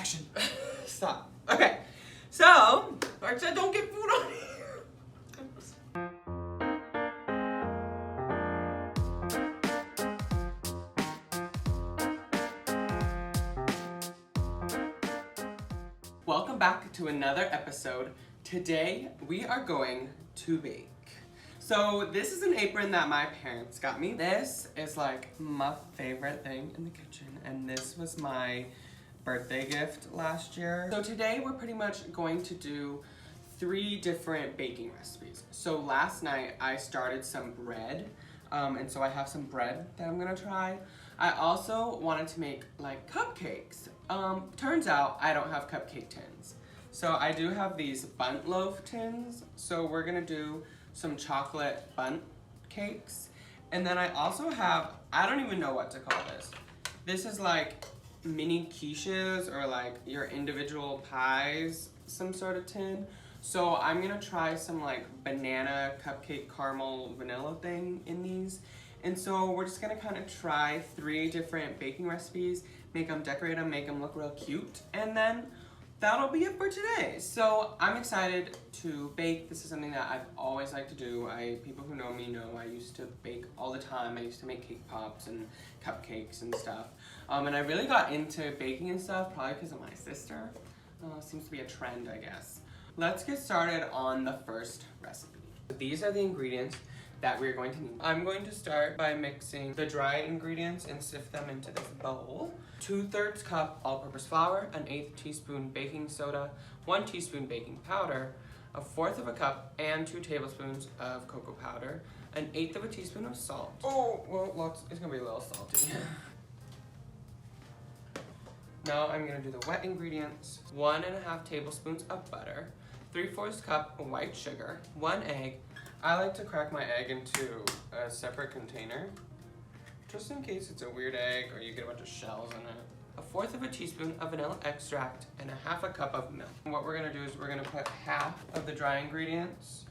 Action. Stop. Okay. So, I said don't get food on here. Welcome back to another episode. Today we are going to bake. So this is an apron that my parents got me. This is like my favorite thing in the kitchen, and this was my birthday gift last year. So today we're pretty much going to do 3 different baking recipes. So last night I started some bread, and so I have some bread that I'm gonna try. I also wanted to make like cupcakes. Turns out I don't have cupcake tins. So I do have these Bundt loaf tins. So we're gonna do some chocolate Bundt cakes. And then I also have, I don't even know what to call this. This is like mini quiches or like your individual pies, some sort of tin. So I'm gonna try some like banana cupcake caramel vanilla thing in these. And so we're just gonna kind of try 3 different baking recipes, make them, decorate them, make them look real cute, and then that'll be it for today. So I'm excited to bake. This is something that I've always liked to do. People who know me know I used to bake all the time. I used to make cake pops and cupcakes and stuff. And I really got into baking and stuff probably because of my sister. Seems to be a trend, I guess. Let's get started on the first recipe. These are the ingredients that we're going to need. I'm going to start by mixing the dry ingredients and sift them into this bowl. 2/3 cup all-purpose flour, 1/8 teaspoon baking soda, 1 teaspoon baking powder, 1/4 of a cup and 2 tablespoons of cocoa powder, 1/8 of a teaspoon of salt. Oh, well, it's gonna be a little salty. Now I'm gonna do the wet ingredients. 1.5 tablespoons of butter, 3/4 cup of white sugar, 1 egg. I like to crack my egg into a separate container, just in case it's a weird egg or you get a bunch of shells in it. 1/4 of a teaspoon of vanilla extract and 1/2 cup of milk. And what we're gonna do is we're gonna put half of the dry ingredients.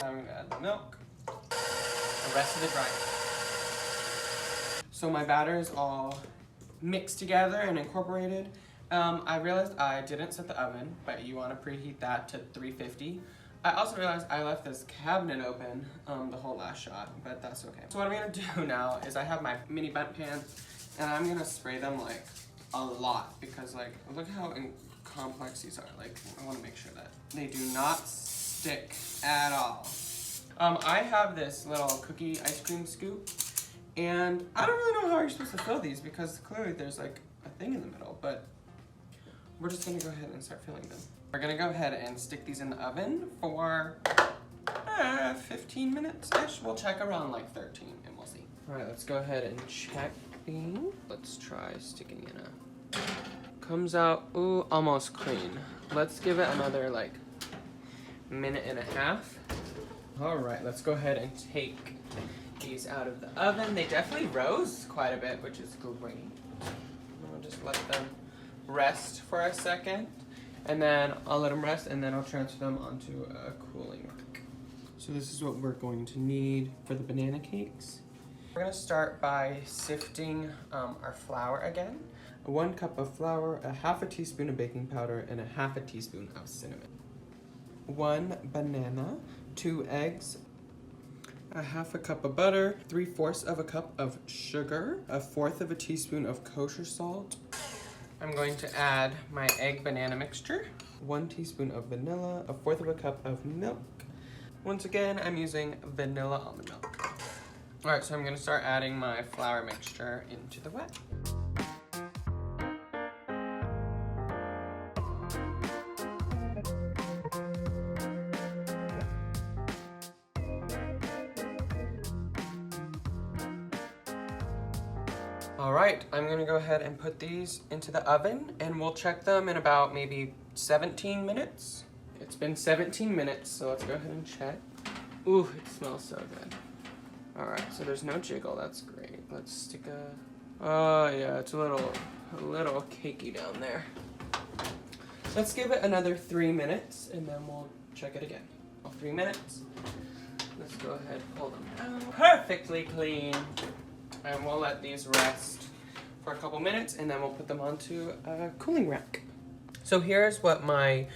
I'm gonna add the milk, the rest of the dry. So my batter is all mixed together and incorporated. I realized I didn't set the oven, but you wanna preheat that to 350. I also realized I left this cabinet open the whole last shot, but that's okay. So what I'm gonna do now is I have my mini Bundt pans, and I'm gonna spray them like a lot because like, look how complex these are. Like, I wanna make sure that they do not stick at all. I have this little cookie ice cream scoop, and I don't really know how you're supposed to fill these because clearly there's like a thing in the middle, but we're just gonna go ahead and start filling them. We're gonna go ahead and stick these in the oven for 15 minutes-ish. We'll check around like 13 and we'll see. All right, let's go ahead and check these. Let's try sticking in a, comes out, ooh, almost clean. Let's give it another like 1.5 minutes. All right, let's go ahead and take these out of the oven. They definitely rose quite a bit, which is great. We'll just let them rest for a second. And then I'll let them rest, and then I'll transfer them onto a cooling rack. So this is what we're going to need for the banana cakes. We're gonna start by sifting our flour again. 1 cup of flour, 1/2 teaspoon of baking powder, and 1/2 teaspoon of cinnamon. 1 banana, 2 eggs, 1/2 cup of butter, 3/4 of a cup of sugar, 1/4 of a teaspoon of kosher salt. I'm going to add my egg banana mixture, 1 teaspoon of vanilla, 1/4 of a cup of milk. Once again, I'm using vanilla almond milk. All right, so I'm gonna start adding my flour mixture into the wet. All right, I'm gonna go ahead and put these into the oven, and we'll check them in about maybe 17 minutes. It's been 17 minutes, so let's go ahead and check. Ooh, it smells so good. All right, so there's no jiggle, that's great. Let's stick a, oh yeah, it's a little cakey down there. Let's give it another 3 minutes, and then we'll check it again. 3 minutes. Let's go ahead and pull them out. Perfectly clean. And we'll let these rest for a couple minutes, and then we'll put them onto a cooling rack. So here's what my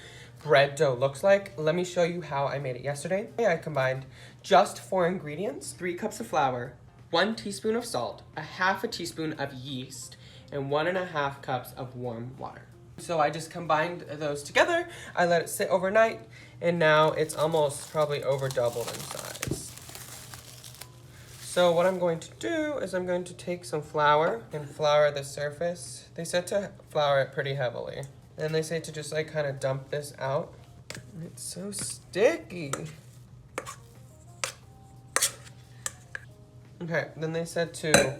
bread dough looks like. Let me show you how I made it yesterday. I combined just 4 ingredients: 3 cups of flour, 1 teaspoon of salt, a half a teaspoon of yeast, and 1.5 cups of warm water. So I just combined those together. I let it sit overnight, and now it's almost probably over doubled in size. So what I'm going to do is I'm going to take some flour and flour the surface. They said to flour it pretty heavily. And they say to just like kind of dump this out. It's so sticky. Okay, then they said to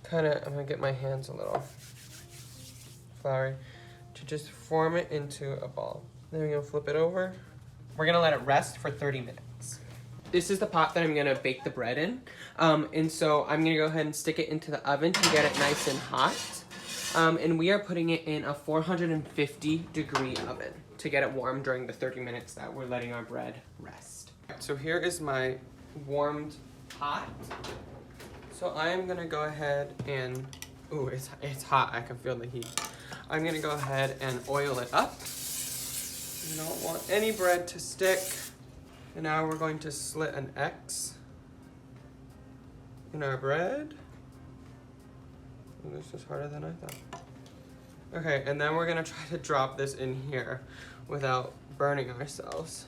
kind of, I'm gonna get my hands a little floury, to just form it into a ball. Then we're gonna flip it over. We're gonna let it rest for 30 minutes. This is the pot that I'm gonna bake the bread in. And so I'm gonna go ahead and stick it into the oven to get it nice and hot. And we are putting it in a 450-degree oven to get it warm during the 30 minutes that we're letting our bread rest. So here is my warmed pot. So I am gonna go ahead and, ooh, it's hot, I can feel the heat. I'm gonna go ahead and oil it up. You don't want any bread to stick. And now we're going to slit an X in our bread. This is harder than I thought. Okay, and then we're gonna try to drop this in here without burning ourselves.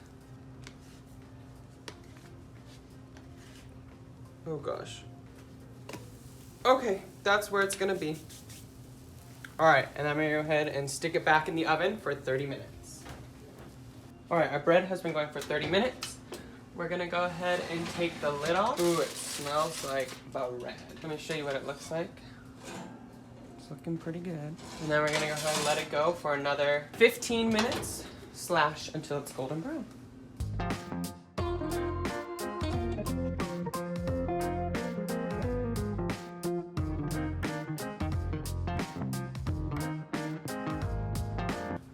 Oh gosh. Okay, that's where it's gonna be. All right, and I'm gonna go ahead and stick it back in the oven for 30 minutes. All right, our bread has been going for 30 minutes. We're gonna go ahead and take the lid off. Ooh, it smells like bread. Let me show you what it looks like. It's looking pretty good. And then we're gonna go ahead and let it go for another 15 minutes / until it's golden brown.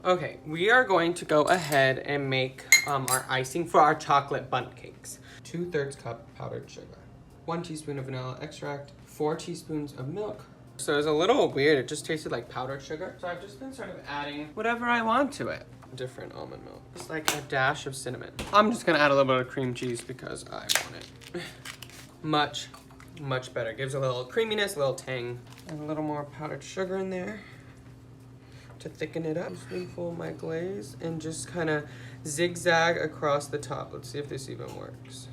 Okay, we are going to go ahead and make our icing for our chocolate bundt cakes. 2/3 cup powdered sugar, 1 teaspoon of vanilla extract, 4 teaspoons of milk. So it's a little weird, it just tasted like powdered sugar. So I've just been sort of adding whatever I want to it. Different almond milk. Just like a dash of cinnamon. I'm just gonna add a little bit of cream cheese because I want it. Much better. Gives a little creaminess, a little tang. And a little more powdered sugar in there to thicken it up. Spoonful of my glaze and just kind of zigzag across the top. Let's see if this even works.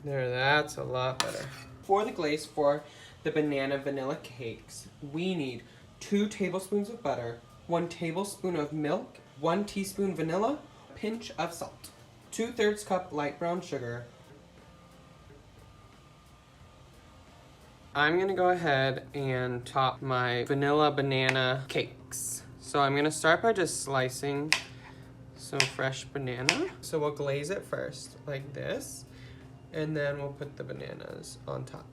There, that's a lot better. For the glaze for the banana vanilla cakes, we need 2 tablespoons of butter, 1 tablespoon of milk, 1 teaspoon vanilla, a pinch of salt, 2/3 cup light brown sugar. I'm gonna go ahead and top my vanilla banana cakes. So I'm gonna start by just slicing some fresh banana. So we'll glaze it first, like this, and then we'll put the bananas on top.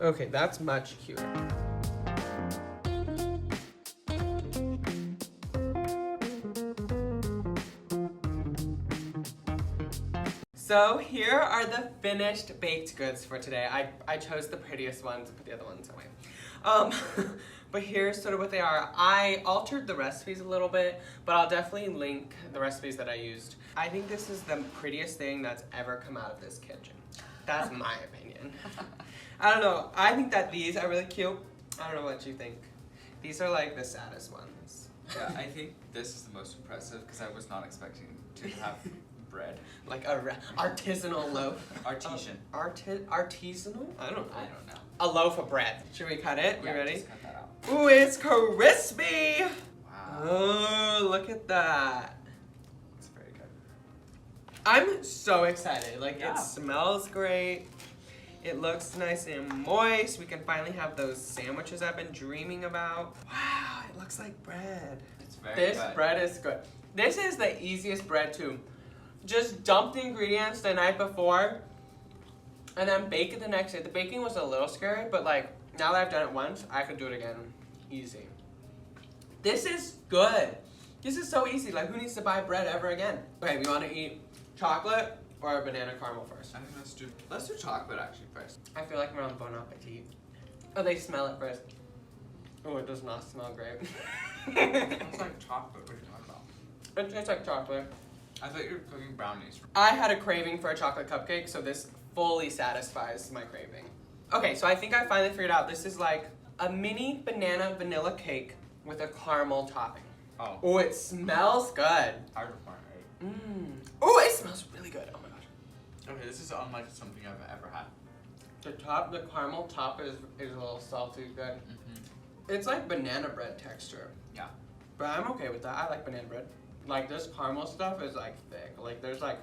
Okay, that's much cuter. So here are the finished baked goods for today. I chose the prettiest ones and put the other ones away. But here's sort of what they are. I altered the recipes a little bit, but I'll definitely link the recipes that I used. I think this is the prettiest thing that's ever come out of this kitchen. That's my opinion. I don't know. I think that these are really cute. I don't know what you think. These are like the saddest ones. Yeah, I think this is the most impressive because I was not expecting to have bread. Like a artisanal loaf. Artesian. Artisanal? I don't know. I don't know. A loaf of bread. Should we cut it? Yeah, You ready? just cut that out. Ooh, it's crispy! Wow. Oh, look at that. It's very good. I'm so excited. Like, Yeah. it smells great. It looks nice and moist. We can finally have those sandwiches I've been dreaming about. Wow, it looks like bread. It's very This good. bread is good. This is the easiest bread too. Just dump the ingredients the night before and then bake it the next day. The baking was a little scary, but like Now that I've done it once, I could do it again. Easy. This is good. This is so easy. Like, who needs to buy bread ever again? Okay, we want to eat chocolate or a banana caramel first? I think let's do chocolate actually first. I feel like we're on Bon Appetit. Oh, they smell it first. Oh, it does not smell great. It's like chocolate. What are you talking about? It tastes like chocolate. I thought you were cooking brownies. I had a craving for a chocolate cupcake, so this fully satisfies my craving. Okay, so I think I finally figured out this is like a mini banana vanilla cake with a caramel topping. Oh. Oh, it smells good. Hard to find, right? Mmm. Oh, it smells really good. Oh my gosh. Okay, this is unlike something I've ever had. The caramel top is a little salty, good. It's like banana bread texture. Yeah. But I'm okay with that. I like banana bread. Like, this caramel stuff is like thick. Like, there's like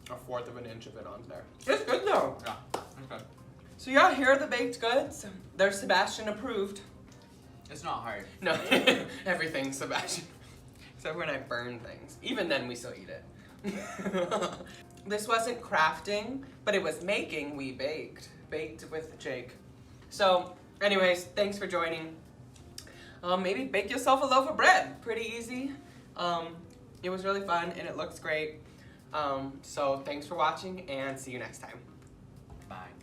1/4 of an inch of it on there. It's good though. Yeah. Okay. So yeah, here are the baked goods. They're Sebastian approved. It's not hard. No, everything's Sebastian. Except when I burn things. Even then, we still eat it. This wasn't crafting, but it was making. We baked. Baked with Jake. So, anyways, thanks for joining. Maybe bake yourself a loaf of bread. Pretty easy. It was really fun, and it looks great. So, thanks for watching, and see you next time. Bye.